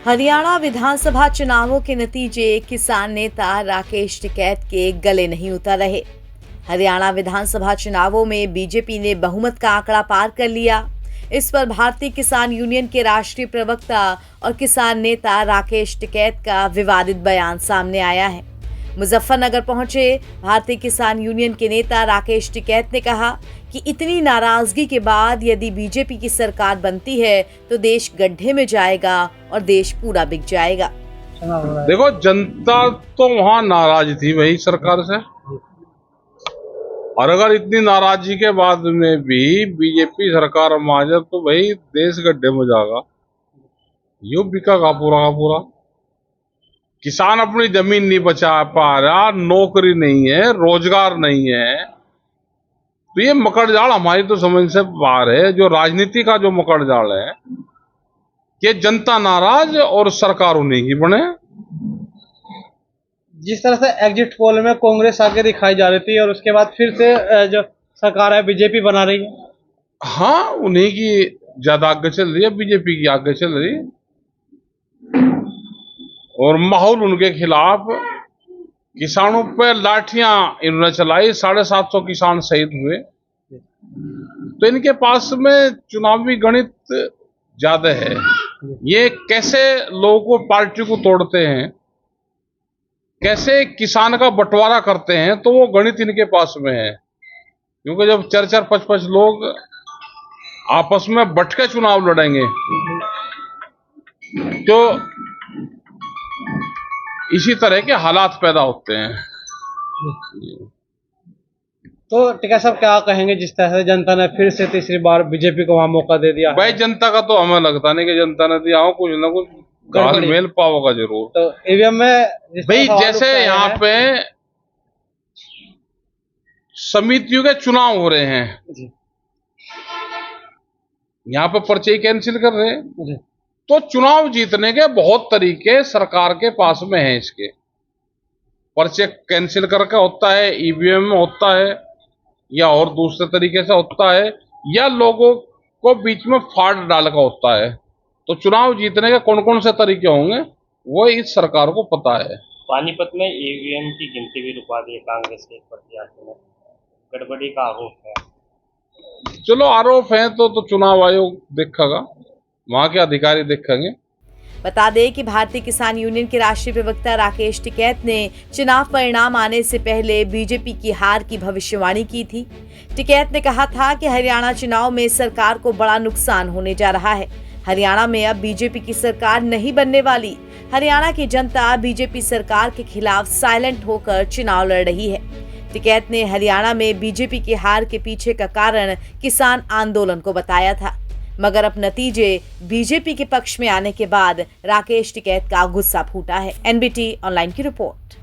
हरियाणा विधानसभा चुनावों के नतीजे किसान नेता राकेश टिकैत के गले नहीं उतर रहे। हरियाणा विधानसभा चुनावों में बीजेपी ने बहुमत का आंकड़ा पार कर लिया। इस पर भारतीय किसान यूनियन के राष्ट्रीय प्रवक्ता और किसान नेता राकेश टिकैत का विवादित बयान सामने आया है। मुजफ्फरनगर पहुंचे भारतीय किसान यूनियन के नेता राकेश टिकैत ने कहा कि इतनी नाराजगी के बाद यदि बीजेपी की सरकार बनती है तो देश गड्ढे में जाएगा और देश पूरा बिक जाएगा। देखो, जनता तो वहाँ नाराज थी वही सरकार से, और अगर इतनी नाराजगी के बाद में भी बीजेपी सरकार में आ जाए तो भाई देश गड्ढे में जाएगा, यूं बिकेगा पूरा का पूरा। किसान अपनी जमीन नहीं बचा पा रहा, नौकरी नहीं है, रोजगार नहीं है, तो ये मकड़जाल हमारी तो समझ से बाहर है। जो राजनीति का जो मकड़जाल है कि जनता नाराज और सरकार उन्हीं की बने। जिस तरह से एग्जिट पोल में कांग्रेस आगे दिखाई जा रही थी और उसके बाद फिर से जो सरकार है बीजेपी बना रही है। हाँ, उन्हीं की ज्यादा आगे चल रही है, बीजेपी की आगे चल रही है, और माहौल उनके खिलाफ। किसानों पे लाठियां इन्होंने चलाई, 750 किसान शहीद हुए। तो इनके पास में चुनावी गणित ज्यादा है। ये कैसे लोगों को, पार्टी को तोड़ते हैं, कैसे किसान का बंटवारा करते हैं, तो वो गणित इनके पास में है। क्योंकि जब 4-4, 5-5 लोग आपस में बट के चुनाव लड़ेंगे तो इसी तरह के हालात पैदा होते हैं। तो टिकैत साहब क्या कहेंगे जिस तरह से जनता ने फिर से तीसरी बार बीजेपी को वहां मौका दे दिया? भाई, जनता का तो हमें लगता नहीं कि जनता ने दिया हो, कुछ ना कुछ गाल मेल पाओगा जरूर। तो ईवीएम में भाई, जैसे यहाँ पे समितियों के चुनाव हो रहे हैं, यहाँ पे पर्चे कैंसिल कर रहे हैं, तो चुनाव जीतने के बहुत तरीके सरकार के पास में हैं। इसके पर्चे कैंसिल करके होता है, ईवीएम में होता है, या और दूसरे तरीके से होता है, या लोगों को बीच में फाड़ डाल का होता है। तो चुनाव जीतने के कौन कौन से तरीके होंगे वो इस सरकार को पता है। पानीपत में ईवीएम की गिनती भी रुकवा दी है कांग्रेस के प्रत्याशी ने, गड़बड़ी का आरोप है। चलो, आरोप है तो चुनाव आयोग देखेगा, वहां के अधिकारी देखेंगे। बता दें कि भारतीय किसान यूनियन के राष्ट्रीय प्रवक्ता राकेश टिकैत ने चुनाव परिणाम आने से पहले बीजेपी की हार की भविष्यवाणी की थी। टिकैत ने कहा था कि हरियाणा चुनाव में सरकार को बड़ा नुकसान होने जा रहा है। हरियाणा में अब बीजेपी की सरकार नहीं बनने वाली। हरियाणा की जनता बीजेपी सरकार के खिलाफ साइलेंट होकर चुनाव लड़ रही है। टिकैत ने हरियाणा में बीजेपी की हार के पीछे का कारण किसान आंदोलन को बताया था, मगर अब नतीजे बीजेपी के पक्ष में आने के बाद राकेश टिकैत का गुस्सा फूटा है। एनबीटी ऑनलाइन की रिपोर्ट।